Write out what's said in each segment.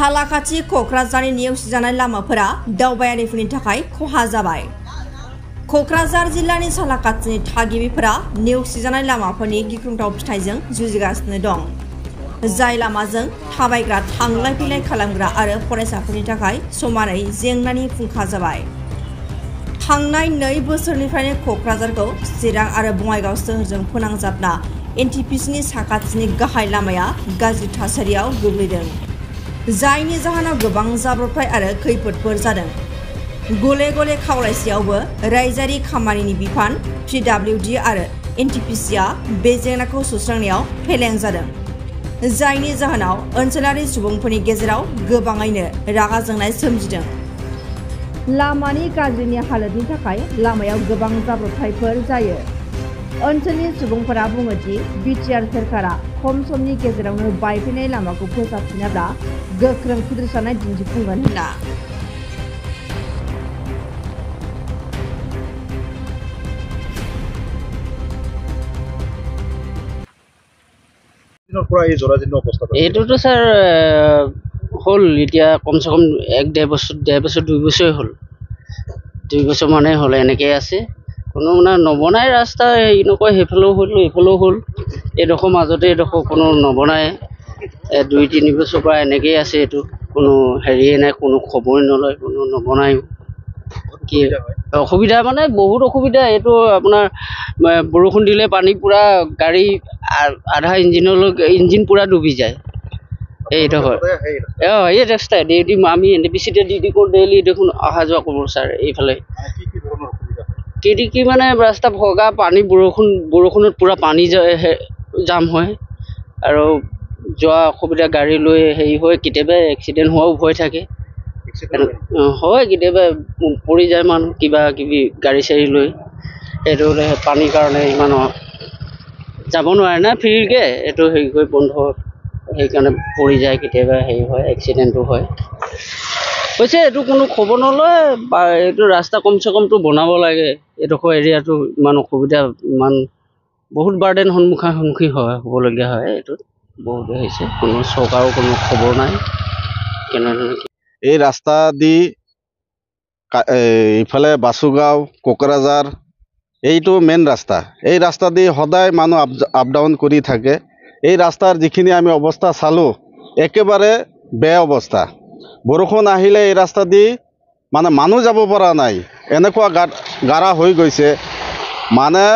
सालाकाथि क'क्राझारनि नेवसिजानाय लामाफोरा दावबायारिफोरनि थाखाय खहा जाबाय। क'क्राझार जिल्लानि सालाकाथिनि थागिबिफोरा नेवसिजानाय लामाफोरनि गिख्रंथाव फिथाइजों जुजिगासिनो दं, जाय लामाजों थाबायग्रा, थांलाय फैलाय खालामग्रा आरो फरायसाफोरनि थाखाय समानै जेंनानि फुंखा जाबाय। थांनाय 2 बोसोरनिफ्रायनो क'क्राझारखौ चिरां आरो बङाइगाव सोहोरजों फोनांजाबना एनटिपिसिनि साखाथिनि गाहाय लामाया गाज्रि थासारियाव गोग्लैदों, जायनि जाहोनाव गोबां जाब्रबथाय आरो खैफोदफोर जादों। गले गले खावलायसेयावबो रायजोआरि खामानिनि बिफान PWD आरो एनटिपिसिआ बे जेंनाखौ सुस्रांनायाव फेलें जादों, जायनि जाहोनाव ओनसोलारि सुबुंफोरनि गेजेराव गोबाङैनो रागा जोंनाय सोमजिदों। लामानि गाज्रिनि हालोदनि थाखाय लामायाव गोबां जाब्रबथायफोर जायो। ओनसोलनि सुबुंफोरा बुङो दि बिटिआर सोरखारा खम समनि गेजेरावनो बायफ्लेनाय लामाखौ फोसाबफिनाब्ला गोख्रों फोजोबस्रांनाय दिन्थिफुंगोन होनना। এইটোতো স্যার হল এতিয়া কমসে কম 1-1.5 বছর 2 বছর হল, 2 বছর মানে হল এনেকৈ আছে। কোনো মানে নবনাই ৰাস্তা, এই নকয় সেইফালেও হল এইফালেও হল, এইডোখৰ মাজতে এইডোখৰ কোনো নবনাই 2-3 বছৰৰ পৰা এনেকৈ আছে। এইটো কোনো হেৰিয়ে নাই, কোনো খবৰে নলয়, কোনো নবনায়ো। কি অসুবিধা মানে বহুত অসুবিধা। এইটো আপোনাৰ বৰষুণ দিলে পানী পুৰা, গাড়ী আধা ইঞ্জিন পুৰা ডুবি যায়। এইডোখৰ এই ৰাস্তাই ডেইলি আমি এনটিপিচিতে ডিউটি কৰোঁ, ডেইলি দেখোন অহা যোৱা কৰোঁ ছাৰ। এইফালে কি মানে ৰাস্তা ভগা, পানী বৰষুণত পুৰা পানী জাম হয় আৰু যোৱা অসুবিধা, গাড়ী লৈ হেৰি হয়, কেতিয়াবা এক্সিডেণ্ট হোৱাও ভয় থাকে। হয় কেতিয়াবা পৰি যায় মানুহ কিবা কিবি গাড়ী চাড়ী লৈ। এইটো পানীৰ কাৰণে ইমান যাব নোৱাৰে না ফ্ৰীকৈ, এইটো হেৰি কৰি বন্ধ, সেইকাৰণে পৰি যায়, কেতিয়াবা হেৰি হয়, এক্সিডেণ্টো হয়। কৈছে এইটো কোনো খবৰ নলয়, বা এইটো ৰাস্তা কমচে কমটো বনাব লাগে। এইডোখৰ এৰিয়াটো ইমান অসুবিধা, ইমান বহুত বাৰ্ডেন সন্মুখী হ'বলগীয়া হয়। এইটোত বহুত হৈছে, কোনো চৰকাৰৰ কোনো খবৰ নাই। কেনেধৰণে এই ৰাস্তা দি ইফালে বাসুগাঁও, কোকৰাঝাৰ, এইটো মেইন ৰাস্তা। এই ৰাস্তা দি সদায় মানুহ আপ ডাউন কৰি থাকে। এই ৰাস্তাৰ যিখিনি আমি অৱস্থা চালোঁ, একেবাৰে বেয়া অৱস্থা। বৰষুণ আহিলে এই ৰাস্তা দি মানে মানুহ যাব পৰা নাই, এনেকুৱা গাঢ়া হৈ গৈছে। মানে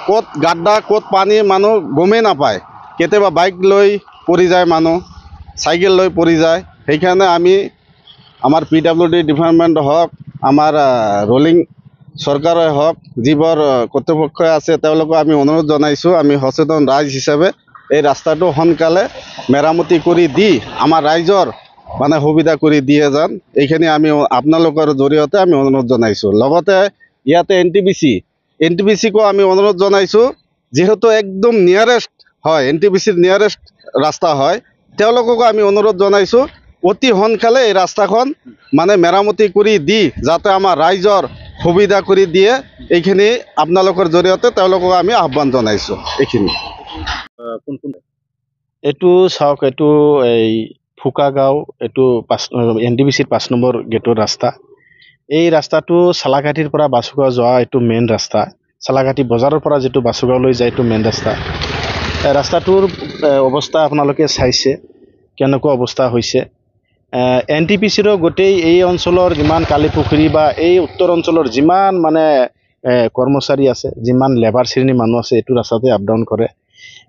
ক'ত গাড্ডা, ক'ত পানী, মানুহ গমেই নাপায়। কেতিয়াবা বাইক লৈ পৰি যায় মানুহ, চাইকেল লৈ পৰি যায়। সেইকাৰণে আমি আমাৰ PWD ডিপাৰ্টমেণ্ট হওক, আমাৰ ৰোলিং চৰকাৰে হওক, যিবোৰ কৰ্তৃপক্ষ আছে তেওঁলোকক আমি অনুৰোধ জনাইছোঁ, আমি সচেতন ৰাইজ হিচাপে এই ৰাস্তাটো সোনকালে মেৰামতি কৰি দি আমাৰ ৰাইজৰ মানে সুবিধা কৰি দিয়ে যেন, এইখিনি আমি আপোনালোকৰ জৰিয়তে আমি অনুৰোধ জনাইছোঁ। লগতে ইয়াতে এনটিপিচিকো আমি অনুৰোধ জনাইছোঁ, যিহেতু একদম নিয়াৰেষ্ট হয়, এনটিপিচিৰ নিয়াৰেষ্ট ৰাস্তা হয়, তেওঁলোককো আমি অনুৰোধ জনাইছোঁ অতি সোনকালে এই ৰাস্তাখন মানে মেৰামতি কৰি দি যাতে আমাৰ ৰাইজৰ সুবিধা কৰি দিয়ে, এইখিনি আপোনালোকৰ জৰিয়তে তেওঁলোকক আমি আহ্বান জনাইছোঁ। এইখিনি এইটো চাওক, এইটো এই ফুকাগাঁও, এইটো এনটিপিচিৰ 5 নম্বৰ গেটৰ ৰাস্তা। এই ৰাস্তাটো চালাকাঠিৰ পৰা বাসুগাঁও যোৱা এইটো মেইন ৰাস্তা। চালাকাঠি বজাৰৰ পৰা যিটো বাসুগাঁওলৈ যায় এইটো মেইন ৰাস্তা। ৰাস্তাটোৰ অৱস্থা আপোনালোকে চাইছে কেনেকুৱা অৱস্থা হৈছে। এনটিপিচিৰো গোটেই এই অঞ্চলৰ যিমান কালীপুখুৰী বা এই উত্তৰ অঞ্চলৰ যিমান মানে কৰ্মচাৰী আছে, যিমান লেবাৰ শ্ৰেণীৰ মানুহ আছে, এইটো ৰাস্তাতে আপ ডাউন কৰে।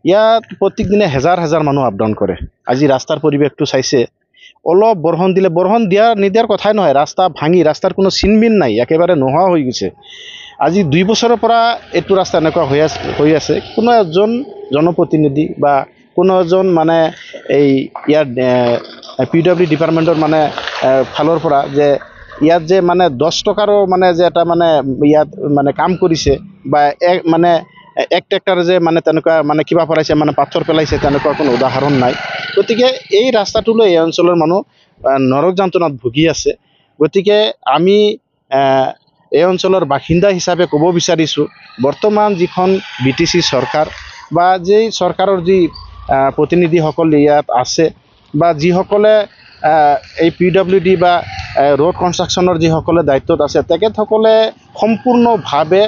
ইয়াত প্ৰত্যেক দিনে হাজাৰ মানুহ আপ ডাউন কৰে। আজি ৰাস্তাৰ পৰিৱেশটো চাইছে, অলপ বৰষুণ দিলে, বৰষুণ নিদিয়াৰ কথাই নহয়, ৰাস্তা ভাঙি, ৰাস্তাৰ কোনো চিনমিন নাই, একেবাৰে নোহোৱা হৈ গৈছে। আজি 2 বছৰৰ পৰা এইটো ৰাস্তা এনেকুৱা হৈ আছে। কোনো এজন জনপ্ৰতিনিধি বা কোনো এজন মানে এই ইয়াৰ PWD ডিপাৰ্টমেণ্টৰ মানে ফালৰ পৰা যে ইয়াত যে মানে 10 টকাৰো মানে যে এটা মানে ইয়াত মানে কাম কৰিছে, বা মানে এক ট্ৰেক্টৰ যে মানে তেনেকুৱা মানে কিবা কৰাইছে, মানে পাথৰ পেলাইছে, তেনেকুৱা কোনো উদাহৰণ নাই। গতিকে এই ৰাস্তাটোলৈ এই অঞ্চলৰ মানুহ নৰক যন্ত্ৰণাত ভুগি আছে। গতিকে আমি এই অঞ্চলৰ বাসিন্দা হিচাপে ক'ব বিচাৰিছোঁ, বৰ্তমান যিখন BTC চৰকাৰ বা যেই চৰকাৰৰ যি প্ৰতিনিধিসকল ইয়াত আছে, বা যিসকলে এই PWD বা ৰোড কনষ্ট্ৰাকশ্যনৰ যিসকলে দায়িত্বত আছে তেখেতসকলে সম্পূৰ্ণভাৱে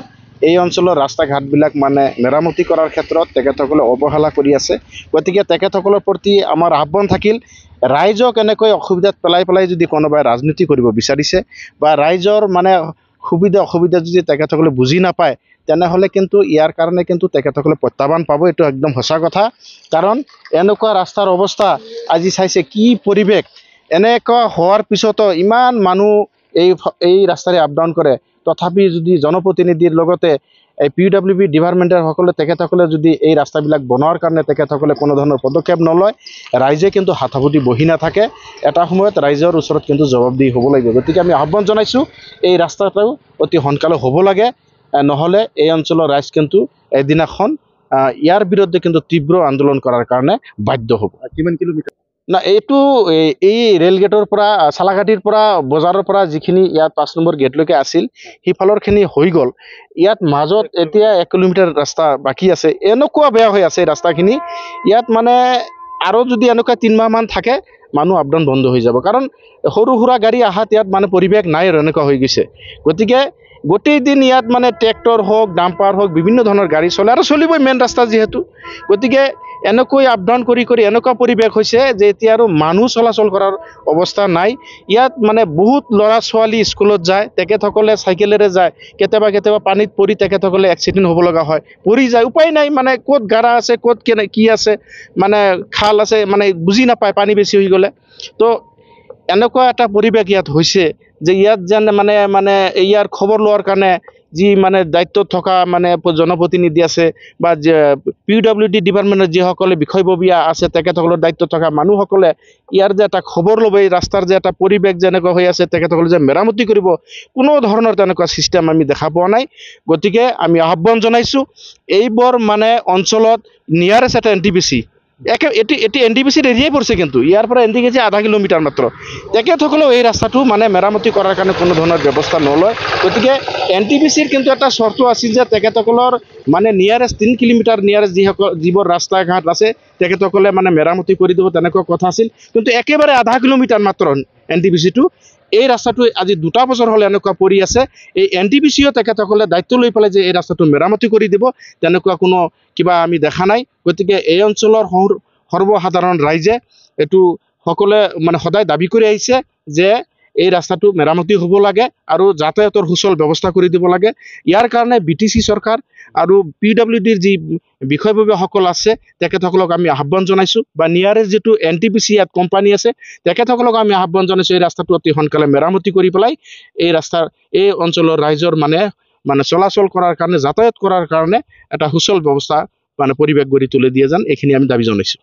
এই অঞ্চলৰ ৰাস্তা ঘাটবিলাক মানে মেৰামতি কৰাৰ ক্ষেত্ৰত তেখেতসকলে অৱহেলা কৰি আছে। গতিকে তেখেতসকলৰ প্ৰতি আমাৰ আহ্বান থাকিল, ৰাইজক এনেকৈ অসুবিধাত পেলাই যদি কোনোবাই ৰাজনীতি কৰিব বিচাৰিছে বা ৰাইজৰ মানে সুবিধা অসুবিধা যদি তেখেতসকলে বুজি নাপায় তেনেহ'লে কিন্তু ইয়াৰ কাৰণে কিন্তু তেখেতসকলে প্ৰত্যাহ্বান পাব। এইটো একদম সঁচা কথা। কাৰণ এনেকুৱা ৰাস্তাৰ অৱস্থা আজি চাইছে কি পৰিৱেশ, এনেকুৱা হোৱাৰ পিছতো ইমান মানুহ এই ৰাস্তাৰে আপ ডাউন কৰে, তথাপি যদি জনপ্ৰতিনিধিৰ লগতে এই PWD ডিপাৰ্টমেণ্টৰ তেখেতসকলে যদি এই ৰাস্তাবিলাক বনোৱাৰ কাৰণে তেখেতসকলে কোনো ধৰণৰ পদক্ষেপ নলয়, ৰাইজে কিন্তু হাতাভুটি বহি নাথাকে। এটা সময়ত ৰাইজৰ ওচৰত কিন্তু জবাবদিহি হ'ব লাগিব। গতিকে আমি আহ্বান জনাইছোঁ এই ৰাস্তাটো অতি সোনকালে হ'ব লাগে, নহ'লে এই অঞ্চলৰ ৰাইজ কিন্তু এদিনাখন ইয়াৰ বিৰুদ্ধে কিন্তু তীব্ৰ আন্দোলন কৰাৰ কাৰণে বাধ্য হ'ব। কিমান কিলোমিটাৰ না এইটো এই ৰেল গেটৰ পৰা চালাঘাটিৰ পৰা বজাৰৰ পৰা যিখিনি ইয়াত 5 নম্বৰ গেটলৈকে আছিল সিফালৰখিনি হৈ গ'ল। ইয়াত মাজত এতিয়া 1 কিলোমিটাৰ ৰাস্তা বাকী আছে। এনেকুৱা বেয়া হৈ আছে ৰাস্তাখিনি, ইয়াত মানে আৰু যদি এনেকুৱা 3 মাহমান থাকে মানুহ আপ ডাউন বন্ধ হৈ যাব। কাৰণ সৰু সুৰা গাড়ী আহাত ইয়াত মানে পৰিৱেশ নাই আৰু এনেকুৱা হৈ গৈছে। গতিকে গোটেই দিন ইয়াত মানে ট্ৰেক্টৰ হওক ডাম্পাৰ হওক বিভিন্ন ধৰণৰ গাড়ী চলে আৰু চলিবই মেইন ৰাস্তা যিহেতু। গতিকে এনেকৈ আপ ডাউন কৰি এনেকুৱা পৰিৱেশ হৈছে যে এতিয়া আৰু মানুহ চলাচল কৰাৰ অৱস্থা নাই। ইয়াত মানে বহুত ল'ৰা ছোৱালী স্কুলত যায়, তেখেতসকলে চাইকেলেৰে যায়, কেতিয়াবা পানীত পৰি তেখেতসকলে এক্সিডেণ্ট হ'ব লগা হয়, পৰি যায়, উপায় নাই। মানে ক'ত গাৰা আছে ক'ত কি আছে মানে খাল আছে মানে বুজি নাপায় পানী বেছি হৈ গ'লে। তো এনেকুৱা এটা পৰিৱেশ ইয়াত হৈছে যে ইয়াত যেন মানে ইয়াৰ খবৰ লোৱাৰ কাৰণে যি মানে দায়িত্বত থকা মানে জনপ্ৰতিনিধি আছে বা PWD ডিপাৰ্টমেণ্টৰ যিসকলে বিষয়ববীয়া আছে তেখেতসকলৰ দায়িত্বত থকা মানুহসকলে ইয়াৰ যে এটা খবৰ ল'ব, এই ৰাস্তাৰ যে এটা পৰিৱেশ যেনেকুৱা হৈ আছে তেখেতসকলে যে মেৰামতি কৰিব, কোনো ধৰণৰ তেনেকুৱা ছিষ্টেম আমি দেখা পোৱা নাই। গতিকে আমি আহ্বান জনাইছোঁ এইবোৰ মানে অঞ্চলত নিয়াৰেষ্ট এটা NTPC এটি NTPCৰ এৰিয়াই পৰিছে, কিন্তু ইয়াৰ পৰা NTPC আধা কিলোমিটাৰ মাত্ৰ। তেখেতসকলেও এই ৰাস্তাটো মানে মেৰামতি কৰাৰ কাৰণে কোনো ধৰণৰ ব্যৱস্থা নলয়। গতিকে NTPCৰ কিন্তু এটা চৰ্ত আছিল যে তেখেতসকলৰ মানে নিয়াৰেষ্ট 3 কিলোমিটাৰ নিয়াৰেষ্ট যিবোৰ ৰাস্তা ঘাট আছে তেখেতসকলে মানে মেৰামতি কৰি দিব, তেনেকুৱা কথা আছিল। কিন্তু একেবাৰে আধা কিলোমিটাৰ মাত্ৰ NTPCটো, এই ৰাস্তাটো আজি 2টা বছৰ হ'লে এনেকুৱা পৰি আছে। এই NTPCও তেখেতসকলে দায়িত্ব লৈ পেলাই যে এই ৰাস্তাটো মেৰামতি কৰি দিব, তেনেকুৱা কোনো কিবা আমি দেখা নাই। গতিকে এই অঞ্চলৰ সৰ্বসাধাৰণ ৰাইজে এইটো সকলোৱে মানে সদায় দাবী কৰি আহিছে যে এই ৰাস্তাটো মেৰামতি হ'ব লাগে আৰু যাতায়াতৰ সুচল ব্যৱস্থা কৰি দিব লাগে। ইয়াৰ কাৰণে BTC চৰকাৰ আৰু PWDৰ যি বিষয়ববীয়াসকল আছে তেখেতসকলক আমি আহ্বান জনাইছোঁ, বা নিয়াৰেষ্ট যিটো NTPC ইয়াত কোম্পানী আছে তেখেতসকলক আমি আহ্বান জনাইছোঁ এই ৰাস্তাটো অতি সোনকালে মেৰামতি কৰি পেলাই এই অঞ্চলৰ ৰাইজৰ মানে চলাচল কৰাৰ কাৰণে, যাতায়াত কৰাৰ কাৰণে এটা সুচল ব্যৱস্থা মানে পৰিৱেশ গঢ়ি তুলি দিয়ে যেন, এইখিনি আমি দাবী জনাইছোঁ।